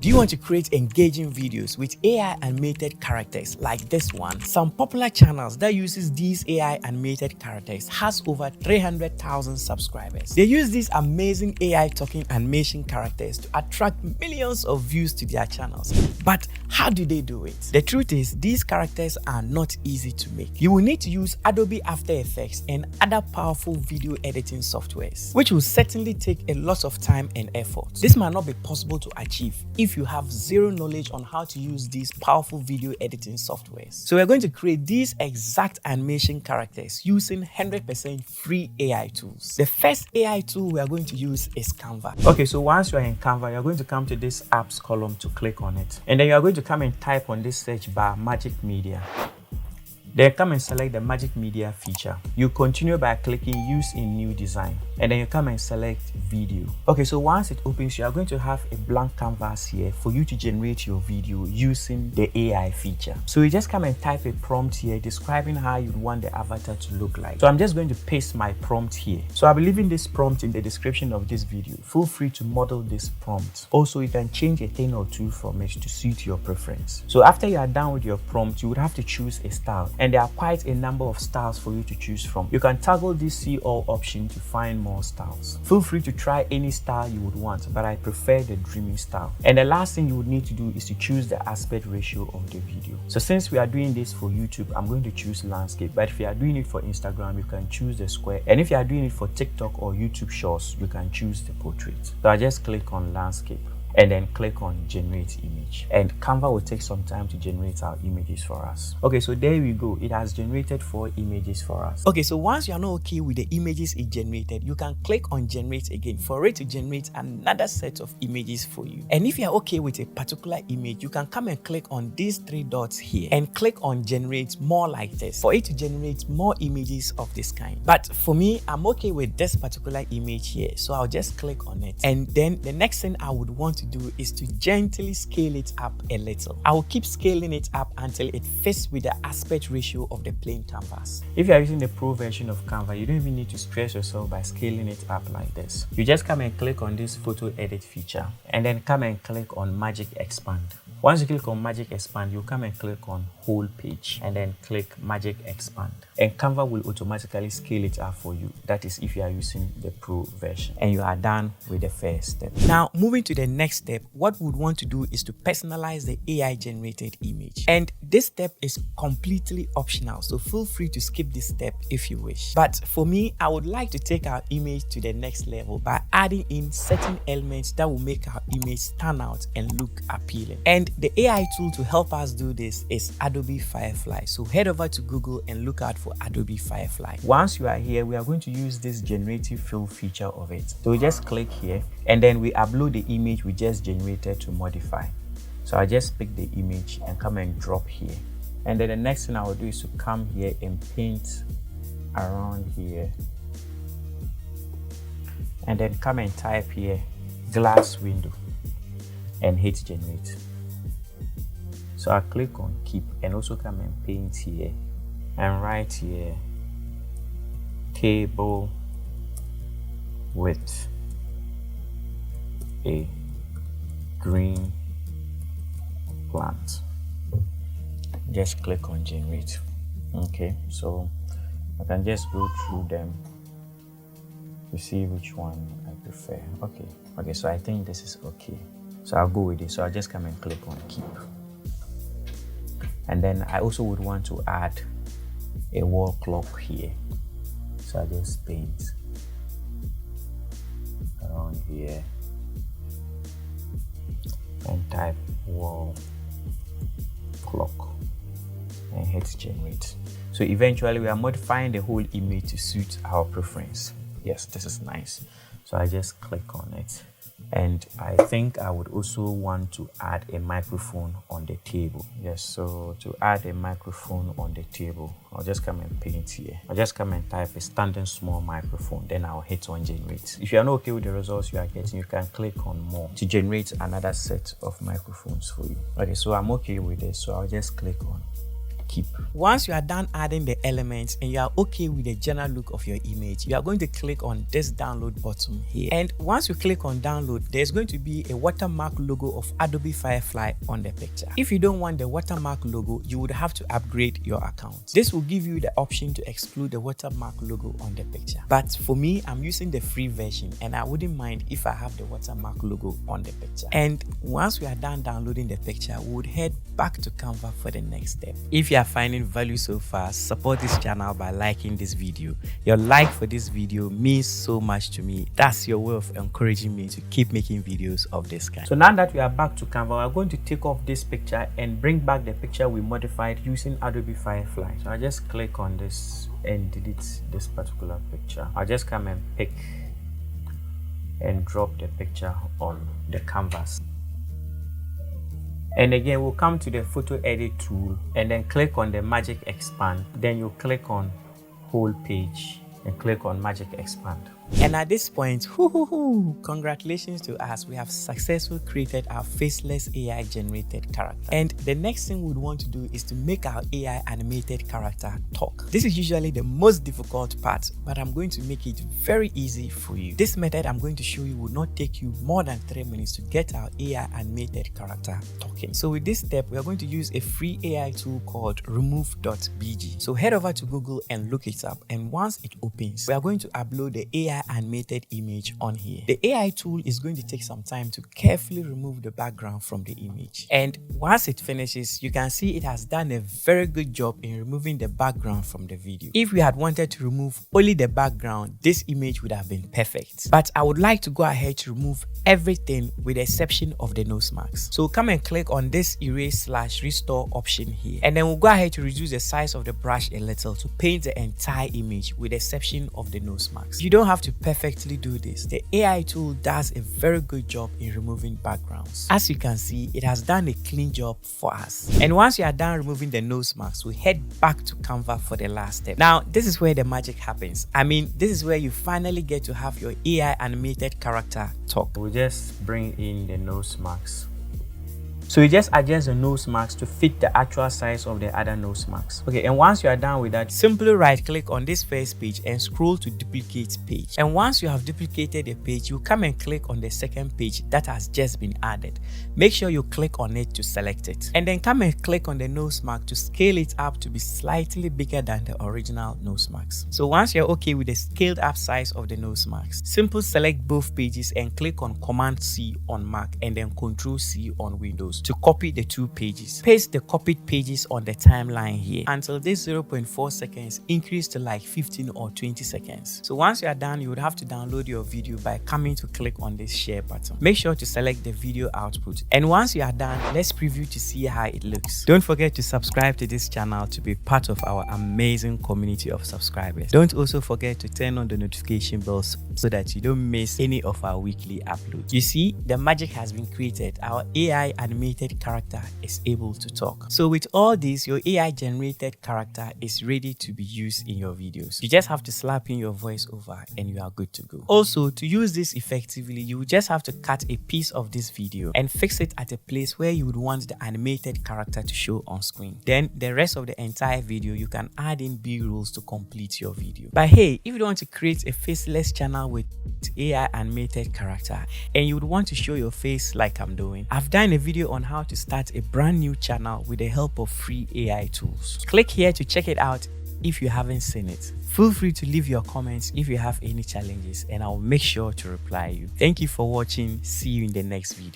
Do you want to create engaging videos with AI animated characters like this one? Some popular channels that uses these AI animated characters has over 300,000 subscribers. They use these amazing AI talking animation characters to attract millions of views to their channels. But how do they do it? The truth is, these characters are not easy to make. You will need to use Adobe After Effects and other powerful video editing softwares, which will certainly take a lot of time and effort. This might not be possible to achieve if you have zero knowledge on how to use these powerful video editing softwares. So we're going to create these exact animation characters using 100% free AI tools. The first AI tool we are going to use is Canva. Okay, so once you are in Canva, you're going to come to this apps column to click on it. And then you are going to come and type on this search bar Magic Media. Then come and select the Magic Media feature. You continue by clicking Use in New Design. And then you come and select Video. Okay, so once it opens, you are going to have a blank canvas here for you to generate your video using the AI feature. So you just come and type a prompt here describing how you want the avatar to look like. So I'm just going to paste my prompt here. So I'll be leaving this prompt in the description of this video. Feel free to model this prompt. Also, you can change a thing or two from it to suit your preference. So after you are done with your prompt, you would have to choose a style. And there are quite a number of styles for you to choose from. You can toggle this see all option to find more styles. Feel free to try any style you would want, but I prefer the dreamy style. And the last thing you would need to do is to choose the aspect ratio of the video. So since we are doing this for YouTube, I'm going to choose landscape, but if you are doing it for Instagram, you can choose the square. And if you are doing it for TikTok or YouTube Shorts, you can choose the portrait. So I just click on landscape and then click on generate image, and Canva will take some time to generate our images for us. Okay, so there we go. It has generated 4 images for us. Okay, so once you are not okay with the images it generated, you can click on generate again for it to generate another set of images for you. And if you are okay with a particular image, you can come and click on these 3 dots here and click on generate more like this for it to generate more images of this kind. But for me, I'm okay with this particular image here, so I'll just click on it. And then the next thing I would want to do is to gently scale it up a little. I will keep scaling it up until it fits with the aspect ratio of the plain canvas. If you are using the pro version of Canva, you don't even need to stress yourself by scaling it up like this. You just come and click on this photo edit feature and then come and click on Magic Expand. Once you click on Magic Expand, you come and click on Whole Page and then click Magic Expand. And Canva will automatically scale it up for you. That is if you are using the Pro version. And you are done with the first step. Now, moving to the next step, what we would want to do is to personalize the AI generated image. And this step is completely optional, so feel free to skip this step if you wish. But for me, I would like to take our image to the next level by adding in certain elements that will make our image stand out and look appealing. And the AI tool to help us do this is Adobe Firefly. So head over to Google and look out for Adobe Firefly. Once you are here, we are going to use this generative fill feature of it. So we just click here and then we upload the image we just generated to modify. So I just pick the image and come and drop here. And then the next thing I will do is to come here and paint around here. And then come and type here glass window and hit generate. So I click on keep and also come and paint here and write here table with a green plant. Just click on generate. Okay, so I can just go through them to see which one I prefer. Okay, so I think this is okay. So I'll go with it. So I'll just come and click on keep. And then I also would want to add a wall clock here. So I just paint around here and type wall clock and hit generate. So eventually we are modifying the whole image to suit our preference. Yes, this is nice. So I just click on it. And I think I would also want to add a microphone on the table. Yes, so to add a microphone on the table, I'll just come and paint here. I'll just come and type a standing small microphone, then I'll hit on generate. If you're not okay with the results you are getting, you can click on more to generate another set of microphones for you. Okay, so I'm okay with this, so I'll just click on keep. Once you are done adding the elements and you are okay with the general look of your image, you are going to click on this download button here. And once you click on download, there's going to be a watermark logo of Adobe Firefly on the picture. If you don't want the watermark logo, you would have to upgrade your account. This will give you the option to exclude the watermark logo on the picture. But for me, I'm using the free version and I wouldn't mind if I have the watermark logo on the picture. And once we are done downloading the picture, we would head back to Canva for the next step. If you are finding value so far, support this channel by liking this video. Your like for this video means so much to me. That's your way of encouraging me to keep making videos of this kind. So now that we are back to Canva, we're going to take off this picture and bring back the picture we modified using Adobe Firefly. So I just click on this and delete this particular picture. I'll just come and pick and drop the picture on the canvas. And again, we'll come to the photo edit tool and then click on the magic expand. Then you click on whole page and click on magic expand. And at this point, congratulations to us, we have successfully created our faceless AI generated character. And the next thing we'd want to do is to make our AI animated character talk. This is usually the most difficult part, but I'm going to make it very easy for you. This method I'm going to show you will not take you more than 3 minutes to get our AI animated character talking. So with this step, we are going to use a free AI tool called Removebg. So head over to Google and look it up. And once it opens, we are going to upload the AI animated image on here. The AI tool is going to take some time to carefully remove the background from the image. And once it finishes, you can see it has done a very good job in removing the background from the video. If we had wanted to remove only the background, this image would have been perfect. But I would like to go ahead to remove everything with the exception of the nose marks. So come and click on this erase/restore option here. And then we'll go ahead to reduce the size of the brush a little to paint the entire image with the exception of the nose marks. You don't have to perfectly do this. The AI tool does a very good job in removing backgrounds. As you can see, it has done a clean job for us. And once you are done removing the nose marks, we head back to Canva for the last step. Now, this is where the magic happens. I mean, this is where you finally get to have your AI animated character talk. We'll just bring in the nose marks. So you just adjust the nose marks to fit the actual size of the other nose marks. Okay, and once you are done with that, simply right click on this first page and scroll to duplicate page. And once you have duplicated the page, you come and click on the second page that has just been added. Make sure you click on it to select it. And then come and click on the nose mark to scale it up to be slightly bigger than the original nose marks. So once you're okay with the scaled up size of the nose marks, simply select both pages and click on Command C on Mac and then Control C on Windows to copy the two pages. Paste the copied pages on the timeline here until this 0.4 seconds increase to like 15 or 20 seconds. So once you are done, you would have to download your video by coming to click on this share button. Make sure to select the video output. And once you are done, let's preview to see how it looks. Don't forget to subscribe to this channel to be part of our amazing community of subscribers. Don't also forget to turn on the notification bells so that you don't miss any of our weekly uploads. You see, the magic has been created. Our AI animated character is able to talk. So with all this, your AI generated character is ready to be used in your videos. You just have to slap in your voice over and you are good to go. Also, to use this effectively, you will just have to cut a piece of this video and fix it at a place where you would want the animated character to show on screen. Then the rest of the entire video, you can add in B-rolls to complete your video. But hey, if you want to create a faceless channel with AI animated character and you would want to show your face like I'm doing, I've done a video on how to start a brand new channel with the help of free AI tools. Click here to check it out if you haven't seen it. Feel free to leave your comments if you have any challenges and I'll make sure to reply you. Thank you for watching. See you in the next video.